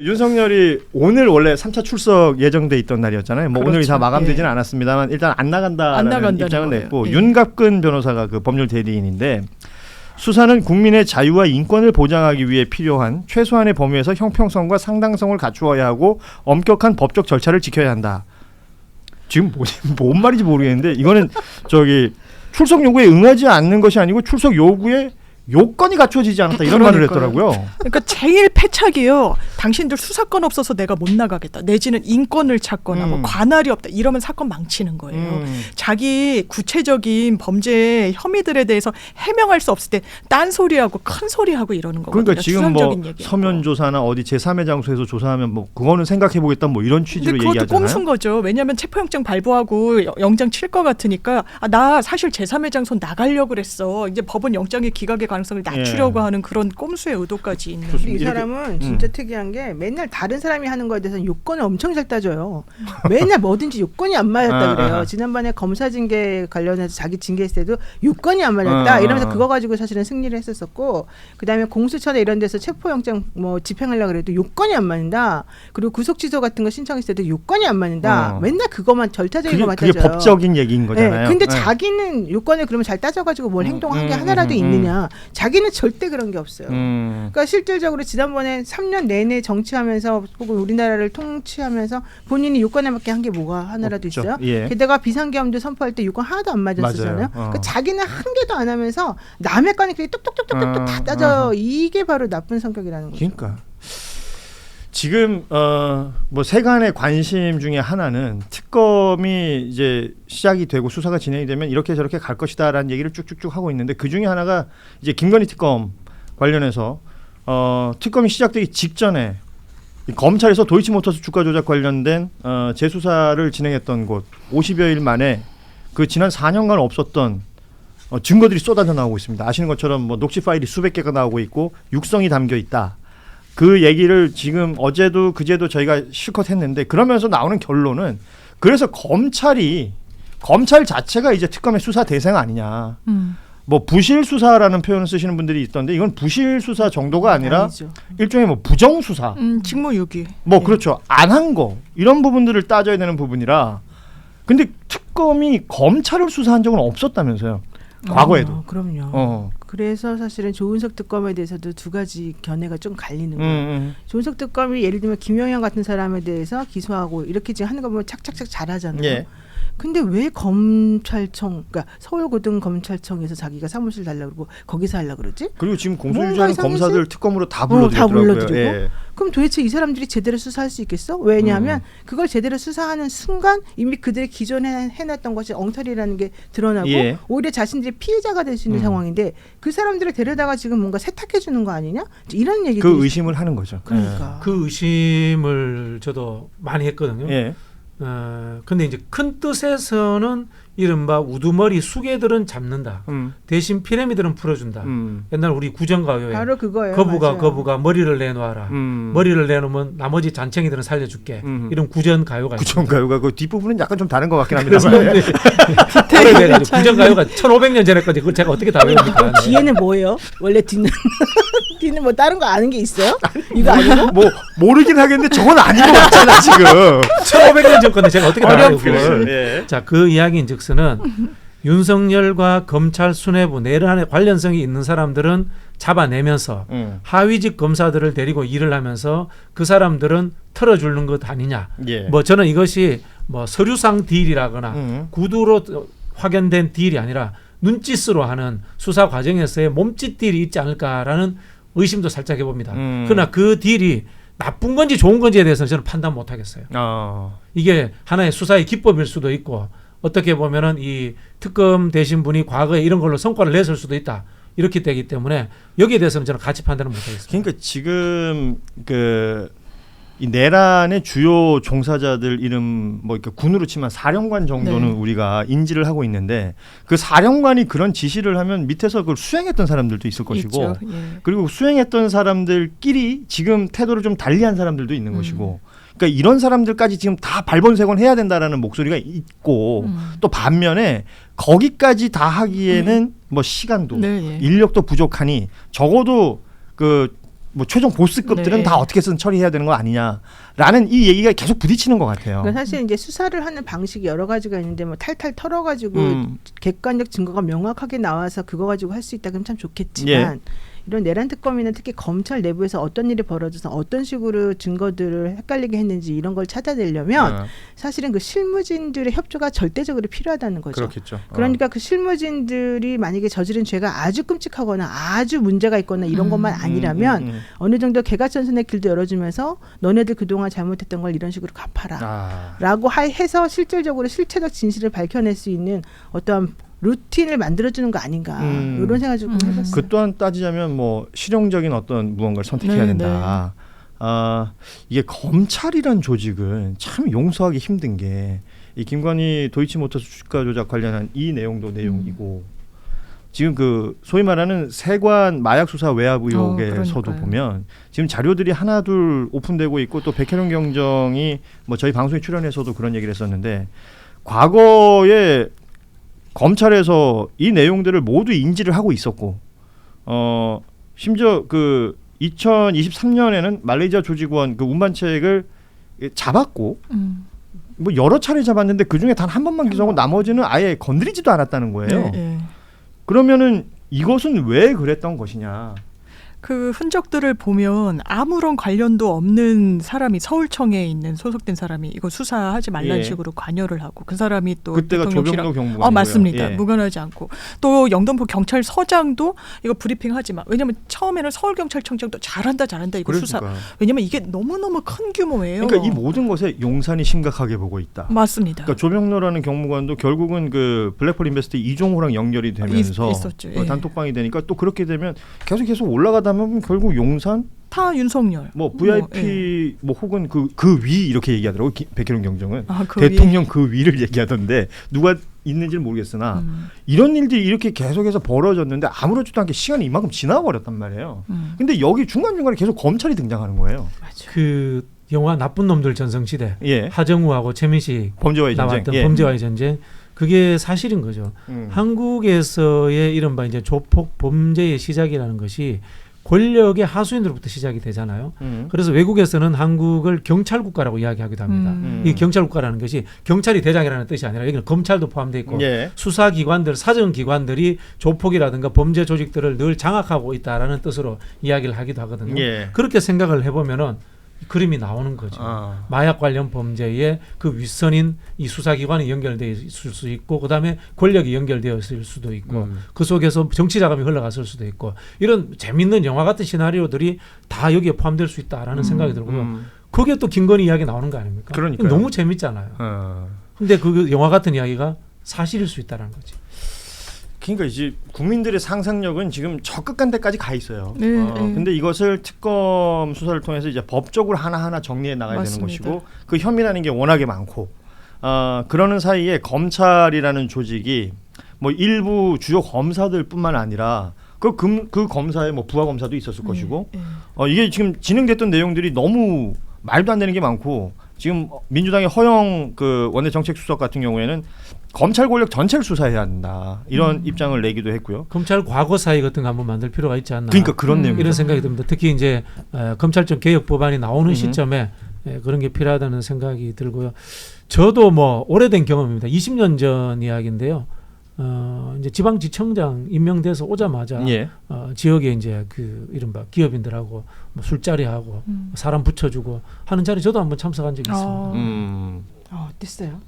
윤석열이 오늘 원래 3차 출석 예정돼 있던 날이었잖아요. 뭐 그렇죠. 오늘이 다 마감되지는 않았습니다만 일단 안 나간다는 입장을 거예요. 냈고 예. 윤갑근 변호사가 그 법률 대리인인데 수사는 국민의 자유와 인권을 보장하기 위해 필요한 최소한의 범위에서 형평성과 상당성을 갖추어야 하고 엄격한 법적 절차를 지켜야 한다. 지금 뭔 말인지 모르겠는데 이거는 저기 출석 요구에 응하지 않는 것이 아니고 출석 요구에 요건이 갖춰지지 않았다 이런 말을 했더라고요. 그러니까 제일 패착이요. 당신들 수사권 없어서 내가 못 나가겠다. 내지는 인권을 찾거나 뭐 관할이 없다. 이러면 사건 망치는 거예요. 자기 구체적인 범죄 혐의들에 대해서 해명할 수 없을 때 딴소리하고 큰소리하고 이러는 거거든요. 그러니까 지금 뭐 얘기하고. 서면 조사나 어디 제3의 장소에서 조사하면 뭐 그거는 생각해 보겠다 뭐 이런 취지로 근데 그것도 얘기하잖아요. 꼼수인 거죠. 왜냐하면 체포영장 발부하고 영장 칠 것 같으니까 나 사실 제3의 장소 나가려고 그랬어. 이제 법원 영장의 기각의 가능성을 낮추려고 하는 그런 꼼수의 의도까지 있는. 이 사람은 진짜 특이한 게 맨날 다른 사람이 하는 거에 대해서 요건을 엄청 잘 따져요. 맨날 뭐든지 요건이 안 맞았다 그래요. 지난번에 검사 징계 관련해서 자기 징계했을 때도 요건이 안 맞았다 이러면서 그거 가지고 사실은 승리를 했었었고, 그다음에 공수처나 이런 데서 체포영장 뭐 집행하려고 그래도 요건이 안 맞는다. 그리고 구속 취소 같은 거 신청했을 때도 요건이 안 맞는다. 맨날 그것만 절차적인 것만 따져요. 그게 법적인 얘기인 거잖아요. 네, 근데 자기는 요건을 그러면 잘 따져가지고 뭘 행동한 게 하나라도 있느냐. 자기는 절대 그런 게 없어요. 그러니까 실질적으로 지난번에 3년 내내 정치하면서 혹은 우리나라를 통치하면서 본인이 요건에 맞게 한 게 뭐가 하나라도 없죠. 있어요. 예. 게다가 비상계엄도 선포할 때 요건 하나도 안 맞았었잖아요. 그러니까 자기는 한 개도 안 하면서 남의 거는 그게 똑똑똑똑똑 다 따져요. 이게 바로 나쁜 성격이라는 거죠. 그러니까 지금 뭐 세간의 관심 중에 하나는 특검이 이제 시작이 되고 수사가 진행이 되면 이렇게 저렇게 갈 것이다라는 얘기를 쭉쭉쭉 하고 있는데 그 중에 하나가 이제 김건희 특검 관련해서 특검이 시작되기 직전에 검찰에서 도이치모터스 주가 조작 관련된 재수사를 진행했던 곳 50여일 만에 그 지난 4년간 없었던 증거들이 쏟아져 나오고 있습니다. 아시는 것처럼 뭐 녹취 파일이 수백 개가 나오고 있고 육성이 담겨 있다. 그 얘기를 지금 어제도 그제도 저희가 실컷 했는데 그러면서 나오는 결론은 그래서 검찰 자체가 이제 특검의 수사 대상 아니냐. 뭐 부실 수사라는 표현을 쓰시는 분들이 있던데 이건 부실 수사 정도가 아니라 아니죠. 일종의 뭐 부정 수사. 직무유기. 뭐 그렇죠. 안 한 거 이런 부분들을 따져야 되는 부분이라. 근데 특검이 검찰을 수사한 적은 없었다면서요. 과거에도. 그럼요. 그래서 사실은 조은석 특검에 대해서도 두 가지 견해가 좀 갈리는 거예요. 조은석 특검이 예를 들면 김영현 같은 사람에 대해서 기소하고 이렇게 지금 하는 거 보면 착착착 잘하잖아요. 예. 근데 왜 검찰청, 그러니까 서울고등검찰청에서 자기가 사무실 달라고 그러고 거기서 하려고 그러지? 그리고 지금 공소유지하는 뭔가 검사들 특검으로 다 다 불러들였더라고요. 불러들이고. 예. 그럼 도대체 이 사람들이 제대로 수사할 수 있겠어? 왜냐하면 그걸 제대로 수사하는 순간 이미 그들이 기존에 해놨던 것이 엉터리라는 게 드러나고 예. 오히려 자신들이 피해자가 될 수 있는 상황인데 그 사람들을 데려다가 지금 뭔가 세탁해 주는 거 아니냐? 이런 얘기들이 그 의심을 하는 거죠. 그러니까. 그 의심을 저도 많이 했거든요. 예. 근데 이제 큰 뜻에서는 이른바 우두머리 수개들은 잡는다. 대신 피라미드는 풀어준다. 옛날 우리 구정가요에 바로 그거예요. 거부가 머리를 내놓아라. 머리를 내놓으면 나머지 잔챙이들은 살려줄게. 이런 구전가요가 구정가요가 그 뒷부분은 약간 좀 다른 것 같긴 합니다만. 구전가요가 1500년 전에 거지. 그걸 제가 어떻게 다 외웁니까? 뒤에는 뭐예요? 원래 뒤는 뒤는 뭐 다른 거 아는 게 있어요? 이거 아니고? 뭐 모르긴 하겠는데 저건 아닌 것 같잖아 지금. 1500년 전 건데 제가 어떻게 다 외워요? 예. 자, 그 이야기인즉슨은 윤석열과 검찰 수뇌부 내란에 관련성이 있는 사람들은 잡아내면서 하위직 검사들을 데리고 일을 하면서 그 사람들은 털어주는 것 아니냐. 예. 뭐 저는 이것이 뭐 서류상 딜이라거나 구두로 확연된 딜이 아니라 눈짓으로 하는 수사 과정에서의 몸짓 딜이 있지 않을까라는 의심도 살짝 해봅니다. 그러나 그 딜이 나쁜 건지 좋은 건지에 대해서는 저는 판단 못 하겠어요. 이게 하나의 수사의 기법일 수도 있고 어떻게 보면은 이 특검 되신 분이 과거에 이런 걸로 성과를 냈을 수도 있다. 이렇게 되기 때문에 여기에 대해서는 저는 같이 판단을 못 하겠습니다. 그러니까 지금 이 내란의 주요 종사자들 이름 뭐 이렇게 군으로 치면 사령관 정도는 우리가 인지를 하고 있는데 그 사령관이 그런 지시를 하면 밑에서 그걸 수행했던 사람들도 있을 것이고 있죠. 예. 그리고 수행했던 사람들끼리 지금 태도를 좀 달리한 사람들도 있는 것이고 그러니까 이런 사람들까지 지금 다 발본색원 해야 된다라는 목소리가 있고 또 반면에 거기까지 다 하기에는 뭐 시간도 네, 예. 인력도 부족하니 적어도 그 뭐 최종 보스급들은 네. 다 어떻게든 처리해야 되는 거 아니냐라는 이 얘기가 계속 부딪히는 것 같아요. 그러니까 사실 이제 수사를 하는 방식이 여러 가지가 있는데 뭐 탈탈 털어가지고 객관적 증거가 명확하게 나와서 그거 가지고 할 수 있다 그러면 참 좋겠지만 이런 내란 특검이나 특히 검찰 내부에서 어떤 일이 벌어져서 어떤 식으로 증거들을 헷갈리게 했는지 이런 걸 찾아내려면 사실은 그 실무진들의 협조가 절대적으로 필요하다는 거죠. 그렇겠죠. 그러니까 그 실무진들이 만약에 저지른 죄가 아주 끔찍하거나 아주 문제가 있거나 이런 것만 아니라면 어느 정도 개가천선의 길도 열어주면서 너네들 그동안 잘못했던 걸 이런 식으로 갚아라 라고 해서 실질적으로 실체적 진실을 밝혀낼 수 있는 어떠한 루틴을 만들어주는 거 아닌가 이런 생각을 좀 해봤어요. 그 또한 따지자면 뭐 실용적인 어떤 무언가를 선택해야 된다. 이게 검찰이란 조직은 참 용서하기 힘든 게 이 김건희 도이치모터스 주가 조작 관련한 이 내용도 내용이고 지금 그 소위 말하는 세관 마약 수사 외압 의혹에서도 보면 지금 자료들이 하나둘 오픈되고 있고 또 백혜련 경정이 뭐 저희 방송에 출연해서도 그런 얘기를 했었는데 과거에 검찰에서 이 내용들을 모두 인지를 하고 있었고 심지어 그 2023년에는 말레이시아 조직원 그 운반책을 잡았고 뭐 여러 차례 잡았는데 그중에 단 한 번만 기소하고 나머지는 아예 건드리지도 않았다는 거예요. 그러면은 이것은 왜 그랬던 것이냐. 그 흔적들을 보면 아무런 관련도 없는 사람이 서울청에 있는 소속된 사람이 이거 수사하지 말라는 식으로 관여를 하고 그 사람이 또 그때가 조병도 경무관이고요. 맞습니다. 무관하지 않고 또 영등포 경찰서장도 이거 브리핑하지 마. 왜냐하면 처음에는 서울경찰청장도 잘한다 이거 수사. 왜냐하면 이게 너무너무 큰 규모예요. 그러니까 이 모든 것에 용산이 심각하게 보고 있다. 맞습니다. 그러니까 조병로라는 경무관도 결국은 그 블랙홀 인베스트 이종호랑 연결이 되면서 있었죠. 단톡방이 되니까 또 그렇게 되면 계속 올라가다 보면 결국 용산 다 윤석열 뭐 VIP 뭐 혹은 그 위 이렇게 얘기하더라고 백혜련 경정은 대통령 그 위를 얘기하던데 누가 있는지는 모르겠으나 이런 일들이 이렇게 계속해서 벌어졌는데 아무렇지도 않게 시간이 이만큼 지나버렸단 말이에요. 근데 여기 중간중간에 계속 검찰이 등장하는 거예요. 맞아. 그 영화 나쁜 놈들 전성시대 하정우하고 최민식 범죄와의 나왔던 전쟁. 범죄와의 전쟁 그게 사실인 거죠. 한국에서의 이른바 이제 조폭 범죄의 시작이라는 것이 권력의 하수인으로부터 시작이 되잖아요. 그래서 외국에서는 한국을 경찰 국가라고 이야기하기도 합니다. 이 경찰 국가라는 것이 경찰이 대장이라는 뜻이 아니라 여기는 검찰도 포함되어 있고 수사기관들, 사정기관들이 조폭이라든가 범죄 조직들을 늘 장악하고 있다라는 뜻으로 이야기를 하기도 하거든요. 그렇게 생각을 해보면은 그림이 나오는 거죠. 마약 관련 범죄에 그 윗선인 이 수사기관이 연결되어 있을 수 있고 그다음에 권력이 연결되어 있을 수도 있고 그 속에서 정치 자금이 흘러갔을 수도 있고 이런 재밌는 영화 같은 시나리오들이 다 여기에 포함될 수 있다라는 생각이 들고요. 거기에 또 김건희 이야기 나오는 거 아닙니까? 그러니까요. 너무 재밌잖아요. 근데 그 영화 같은 이야기가 사실일 수 있다는 거지. 그러니까 이제 국민들의 상상력은 지금 저 끝간데까지 가 있어요. 근데 이것을 특검 수사를 통해서 이제 법적으로 하나하나 정리해 나가야 되는 것이고 그 혐의라는 게 워낙에 많고 그러는 사이에 검찰이라는 조직이 뭐 일부 주요 검사들뿐만 아니라 그 검사의 뭐 부하 검사도 있었을 것이고 이게 지금 진행됐던 내용들이 너무 말도 안 되는 게 많고 지금 민주당의 허영 그 원내정책수석 같은 경우에는 검찰 권력 전체를 수사해야 한다 이런 입장을 내기도 했고요. 검찰 과거 사이 같은 거 한번 만들 필요가 있지 않나. 그러니까 그런 내용 이런 생각이 듭니다. 특히 이제 검찰청 개혁 법안이 나오는 시점에 그런 게 필요하다는 생각이 들고요. 저도 뭐 오래된 경험입니다. 20년 전 이야기인데요. 이제 지방지청장 임명돼서 오자마자 지역에 이제 그 이른바 기업인들하고 뭐 술자리하고 사람 붙여주고 하는 자리 저도 한번 참석한 적이 있습니다. 어땠어요?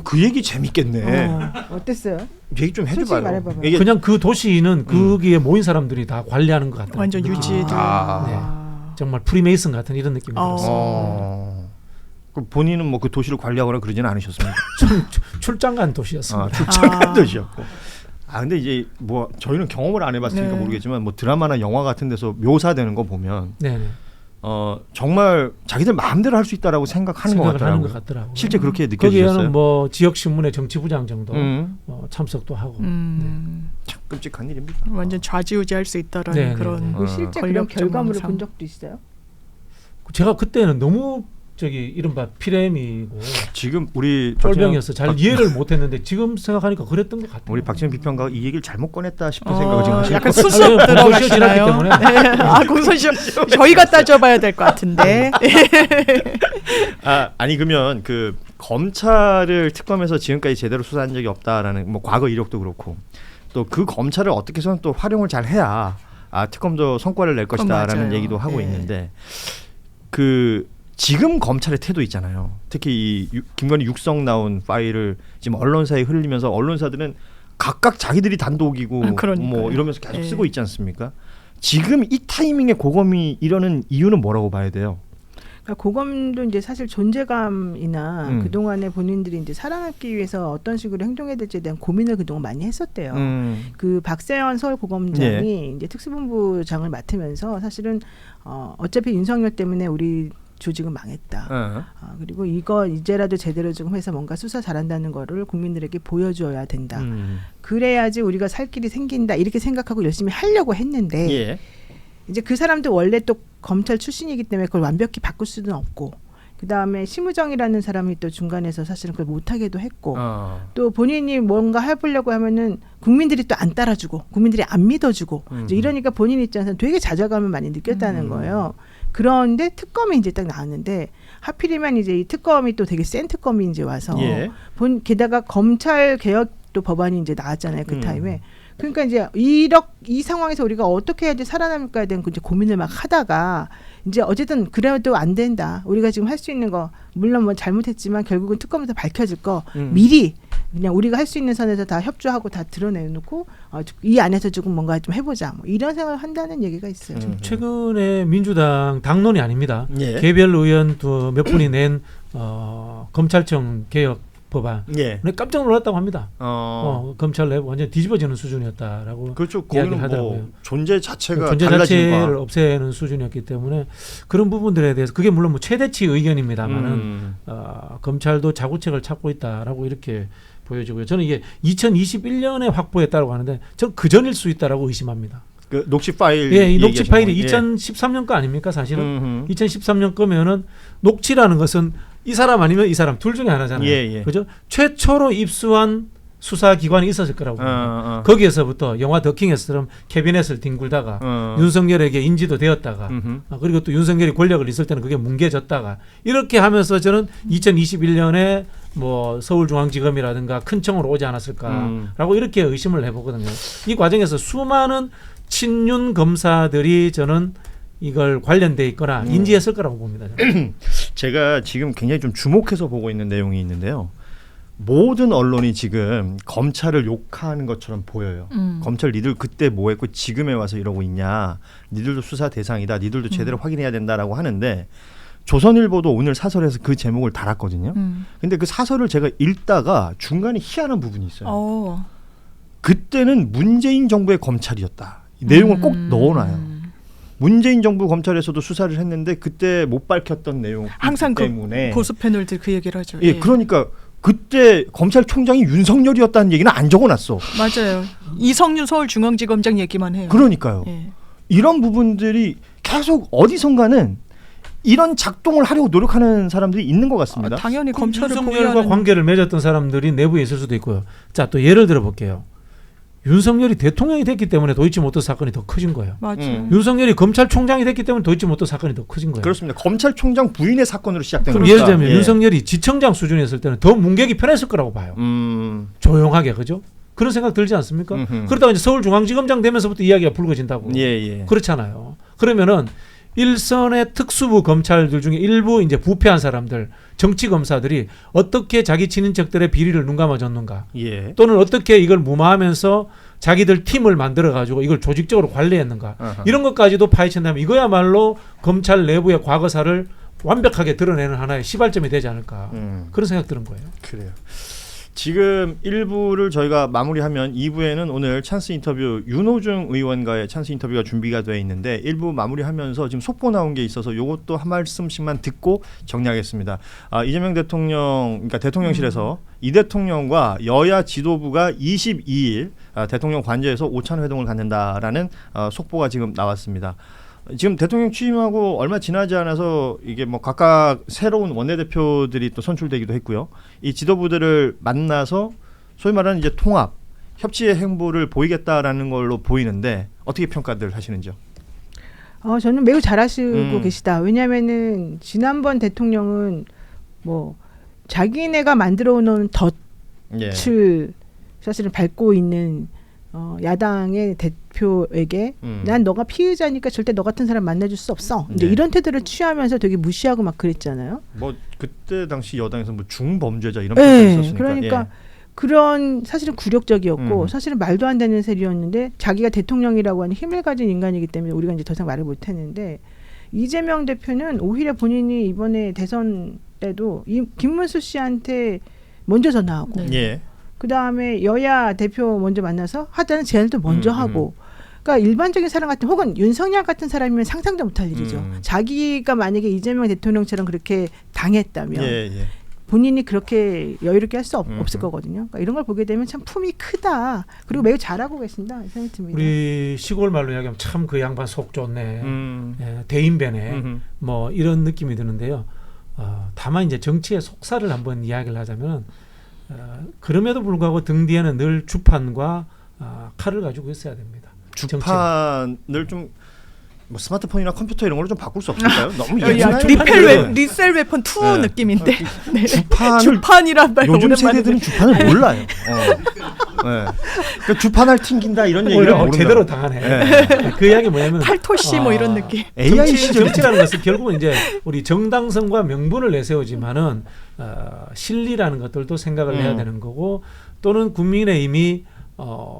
그 얘기 재밌겠네. 어땠어요? 얘기 좀 해줘봐요. 말해봐봐요. 그냥 그 도시는 거기에 모인 사람들이 다 관리하는 것 같아요. 완전 유지들. 정말 프리메이슨 같은 이런 느낌이 들었어요. 본인은 뭐 그 도시를 관리하거나 그러지는 않으셨습니까? 출장 간 도시였습니다. 출장 간 도시였고. 근데 이제 뭐 저희는 경험을 안 해봤으니까 모르겠지만 뭐 드라마나 영화 같은 데서 묘사되는 거 보면 정말 자기들 마음대로 할 수 있다라고 생각하는 것 같더라고요. 실제 그렇게 느껴지셨어요? 거기에는 뭐 지역신문의 정치부장 정도 참석도 하고. 참 끔찍한 일입니다. 완전 좌지우지할 수 있다라는 그런 실제 그런 결과물을 본 적도 있어요? 제가 그때는 너무 저기 이른바 피레미고 지금 우리 쫄병이어서 잘 이해를 못했는데 지금 생각하니까 그랬던 것 같아요. 우리 박지원 비평가가 이 얘기를 잘못 꺼냈다 싶은 생각을 지금 하시는 약간 것 같아요. 수습 공소시효 지났기 들어가시나요? 때문에. 네. 아 공소시효 저희가 따져봐야 될 것 같은데. 아니 그러면 그 검찰을 특검에서 지금까지 제대로 수사한 적이 없다라는 뭐 과거 이력도 그렇고 또 그 검찰을 어떻게 해서는 또 활용을 잘 해야 특검도 성과를 낼 것이다라는 맞아요. 얘기도 하고 네. 있는데 그 지금 검찰의 태도 있잖아요. 특히 이 김건희 육성 나온 파일을 지금 언론사에 흘리면서 언론사들은 각각 자기들이 단독이고 그러니까요. 뭐 이러면서 계속 네. 쓰고 있지 않습니까? 지금 이 타이밍에 고검이 이러는 이유는 뭐라고 봐야 돼요? 그러니까 고검도 이제 사실 존재감이나 그동안에 본인들이 이제 살아남기 위해서 어떤 식으로 행동해야 될지에 대한 고민을 그동안 많이 했었대요. 그 박세현 서울고검장이 이제 특수본부장을 맡으면서 사실은 어차피 윤석열 때문에 우리 조직은 망했다. 그리고 이거 이제라도 제대로 좀 해서 뭔가 수사 잘한다는 거를 국민들에게 보여줘야 된다. 그래야지 우리가 살 길이 생긴다. 이렇게 생각하고 열심히 하려고 했는데 예. 이제 그 사람도 원래 또 검찰 출신이기 때문에 그걸 완벽히 바꿀 수는 없고 그다음에 심우정이라는 사람이 또 중간에서 사실은 그걸 못하게도 했고 또 본인이 뭔가 해보려고 하면은 국민들이 또 안 따라주고 국민들이 안 믿어주고 이제 이러니까 본인 입장에서는 되게 좌절감을 많이 느꼈다는 거예요. 그런데 특검이 이제 딱 나왔는데 하필이면 이제 이 특검이 또 되게 센 특검이 이제 와서 예. 게다가 검찰 개혁도 법안이 이제 나왔잖아요. 그 타임에. 그러니까 이제 이 상황에서 우리가 어떻게 해야지 살아남을까에 대한 이제 고민을 막 하다가 이제 어쨌든 그래도 안 된다. 우리가 지금 할 수 있는 거 물론 뭐 잘못했지만 결국은 특검에서 밝혀질 거 미리 그냥 우리가 할 수 있는 선에서 다 협조하고 다 드러내놓고 이 안에서 조금 뭔가 좀 해보자. 뭐 이런 생각을 한다는 얘기가 있어요. 최근에 민주당 당론이 아닙니다. 예. 개별 의원 몇 분이 낸 검찰청 개혁 법안. 예. 깜짝 놀랐다고 합니다. 검찰 내부 완전 뒤집어지는 수준이었다라고 그렇죠. 이야기를 거기는 하더라고요. 뭐 존재 자체가 존재 달라진 자체를 거. 없애는 수준이었기 때문에 그런 부분들에 대해서 그게 물론 뭐 최대치 의견입니다만은 검찰도 자구책을 찾고 있다라고 이렇게 보여지고요. 저는 이게 2021년에 확보했다고 하는데 저는 그 전일 수 있다라고 의심합니다. 그 녹취 파일. 예, 이 녹취 파일이 얘기하신 2013년 거 아닙니까? 사실은 2013년 거면은 녹취라는 것은 이 사람 아니면 이 사람 둘 중에 하나잖아요. 예. 그죠? 최초로 입수한 수사기관이 있었을 거라고 봅니다. 거기에서부터 영화 더킹에서처럼 캐비넷을 뒹굴다가 윤석열에게 인지도 되었다가 그리고 또 윤석열이 권력을 있을 때는 그게 뭉개졌다가 이렇게 하면서 저는 2021년에 뭐 서울중앙지검이라든가 큰 청으로 오지 않았을까라고 이렇게 의심을 해보거든요. 이 과정에서 수많은 친윤 검사들이 저는 이걸 관련돼 있거나 인지했을 거라고 봅니다. 저는. 제가 지금 굉장히 좀 주목해서 보고 있는 내용이 있는데요. 모든 언론이 지금 검찰을 욕하는 것처럼 보여요. 검찰 니들 그때 뭐 했고 지금에 와서 이러고 있냐. 니들도 수사 대상이다. 니들도 제대로 확인해야 된다라고 하는데 조선일보도 오늘 사설에서 그 제목을 달았거든요. 근데 그 사설을 제가 읽다가 중간에 희한한 부분이 있어요. 그때는 문재인 정부의 검찰이었다. 이 내용을 꼭 넣어놔요. 문재인 정부 검찰에서도 수사를 했는데 그때 못 밝혔던 내용 항상 때문에 그 보수 패널들 그 얘기를 하죠. 예, 그러니까 그때 검찰총장이 윤석열이었다는 얘기는 안 적어놨어. 맞아요. 이성윤 서울중앙지검장 얘기만 해요. 그러니까요. 예. 이런 부분들이 계속 어디선가는 이런 작동을 하려고 노력하는 사람들이 있는 것 같습니다. 당연히 검찰을 윤석열과 보유하는 관계를 맺었던 사람들이 내부에 있을 수도 있고요. 자, 또 예를 들어 볼게요. 윤석열이 대통령이 됐기 때문에 도이치모터 사건이 더 커진 거예요. 맞아요. 윤석열이 검찰총장이 됐기 때문에 도이치모터 사건이 더 커진 거예요. 그렇습니다. 검찰총장 부인의 사건으로 시작된 그럼 거니까. 예를 들면 윤석열이 지청장 수준이었을 때는 더 문객이 편했을 거라고 봐요. 조용하게 그죠? 그런 생각 들지 않습니까? 그러다가 이제 서울중앙지검장 되면서부터 이야기가 불거진다고. 예. 그렇잖아요. 그러면은 일선의 특수부 검찰들 중에 일부 이제 부패한 사람들, 정치 검사들이 어떻게 자기 친인척들의 비리를 눈감아줬는가, 예. 또는 어떻게 이걸 무마하면서 자기들 팀을 만들어 가지고 이걸 조직적으로 관리했는가, 이런 것까지도 파헤친다면 이거야말로 검찰 내부의 과거사를 완벽하게 드러내는 하나의 시발점이 되지 않을까, 그런 생각 드는 거예요. 그래요. 지금 1부를 저희가 마무리하면 2부에는 오늘 찬스 인터뷰 윤호중 의원과의 찬스 인터뷰가 준비가 되어 있는데 1부 마무리하면서 지금 속보 나온 게 있어서 이것도 한 말씀씩만 듣고 정리하겠습니다. 이재명 대통령, 그러니까 대통령실에서 이 대통령과 여야 지도부가 22일 대통령 관저에서 오찬 회동을 갖는다라는 속보가 지금 나왔습니다. 지금 대통령 취임하고 얼마 지나지 않아서 이게 뭐 각각 새로운 원내대표들이 또 선출되기도 했고요. 이 지도부들을 만나서 소위 말하는 이제 통합, 협치의 행보를 보이겠다라는 걸로 보이는데 어떻게 평가들 하시는지요? 저는 매우 잘하시고 계시다. 왜냐하면은 지난번 대통령은 뭐 자기네가 만들어 놓은 덫을 사실은 밟고 있는 야당의 대표에게 난 너가 피의자니까 절대 너 같은 사람 만나줄 수 없어. 이제 이런 태도를 취하면서 되게 무시하고 막 그랬잖아요. 뭐 그때 당시 여당에서 뭐 중범죄자 이런 표현이 있었으니까. 그러니까 그런 사실은 굴욕적이었고 사실은 말도 안 되는 셈이었는데 자기가 대통령이라고 하는 힘을 가진 인간이기 때문에 우리가 이제 더 이상 말을 못했는데 이재명 대표는 오히려 본인이 이번에 대선 때도 이 김문수 씨한테 먼저 전화하고 그 다음에 여야 대표 먼저 만나서 하자는 제안을 또 먼저 하고. 그러니까 일반적인 사람 같은 혹은 윤석열 같은 사람이면 상상도 못할 일이죠. 자기가 만약에 이재명 대통령처럼 그렇게 당했다면 본인이 그렇게 여유롭게 할 수 없을 거거든요. 그러니까 이런 걸 보게 되면 참 품이 크다. 그리고 매우 잘하고 계신다 생각이 듭니다. 우리 시골 말로 이야기하면 참 그 양반 속 좋네. 대인배네. 뭐 이런 느낌이 드는데요. 다만 이제 정치의 속사를 한번 이야기를 하자면 그럼에도 불구하고 등 뒤에는 늘 주판과 칼을 가지고 있어야 됩니다. 주판을 좀 뭐 스마트폰이나 컴퓨터 이런 걸로 좀 바꿀 수 없을까요? 너무 예전에 리셀 웨폰 2 느낌인데. 주판이란 말 요즘 세대들은 주판을 몰라요. 그러니까 주판을 튕긴다 이런 얘기를 모른다. 제대로 당하네. 그 이야기 뭐냐면 팔토시 뭐 이런 느낌. AI 정치라는 것은 결국은 이제 우리 정당성과 명분을 내세우지만은 실리라는 것들도 생각을 해야 되는 거고 또는 국민의힘이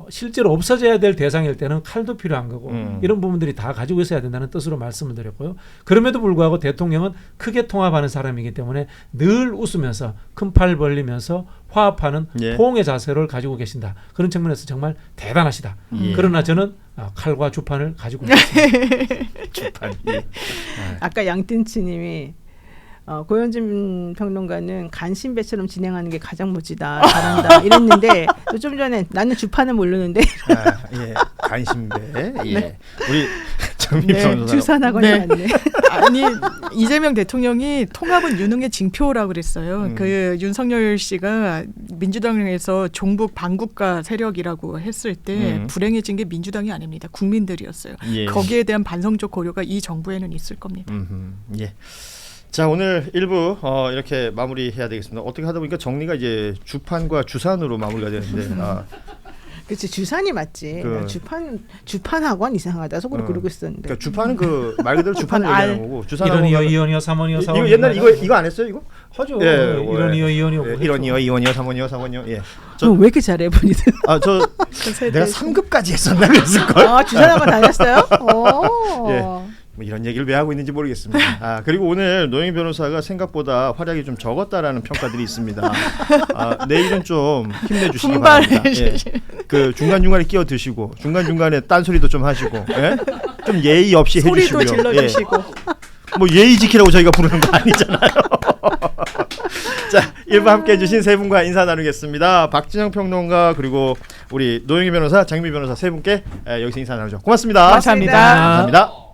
실제로 없어져야 될 대상일 때는 칼도 필요한 거고 이런 부분들이 다 가지고 있어야 된다는 뜻으로 말씀을 드렸고요. 그럼에도 불구하고 대통령은 크게 통합하는 사람이기 때문에 늘 웃으면서 큰 팔 벌리면서 화합하는 포옹의 자세를 가지고 계신다. 그런 측면에서 정말 대단하시다. 그러나 저는 칼과 주판을 가지고 있습니다. 주판. 아까 양띵치님이 고현진 평론가는 간신배처럼 진행하는 게 가장 멋지다. 잘한다. 이랬는데 또 좀 전에 나는 주판을 모르는데 간신배. 우리 정미 변호사 주산하거나 맞네. 아니 이재명 대통령이 통합은 유능의 징표라고 그랬어요. 그 윤석열 씨가 민주당에서 종북 반국가 세력이라고 했을 때 불행해진 게 민주당이 아닙니다. 국민들이었어요. 거기에 대한 반성적 고려가 이 정부에는 있을 겁니다. 자 오늘 1부 이렇게 마무리해야 되겠습니다. 어떻게 하다 보니까 정리가 이제 주판과 주산으로 마무리가 되는데 그렇지 주산이 맞지. 주판학원 이상하다 속으로 그러고 있었는데. 그러니까 주판은 그 말 그대로 주판을 얘기하는 거고 주산하고 1원이요 2원이요 3원이요 4원이요 이거 옛날 이거 안 했어요 이거? 하죠. 1원이요 2원이요 1원이요 2원이요 3원이요 4원이요. 왜 이렇게 잘해 본인은? 저 내가 3급까지 했었나 그랬을 걸. 주산학원 다녔어요? 뭐 이런 얘기를 왜 하고 있는지 모르겠습니다. 그리고 오늘 노영희 변호사가 생각보다 활약이 좀 적었다라는 평가들이 있습니다. 내일은 좀 힘내주시기 바랍니다. 그 중간중간에 끼어드시고 중간중간에 딴소리도 좀 하시고 좀 예의 없이 해주시고요. 소리도 질러주시고 뭐 예의 지키라고 저희가 부르는 거 아니잖아요. 자 1부 함께해 주신 세 분과 인사 나누겠습니다. 박진영 평론가 그리고 우리 노영희 변호사 장미 변호사 세 분께 여기서 인사 나누죠. 고맙습니다. 감사합니다. 감사합니다.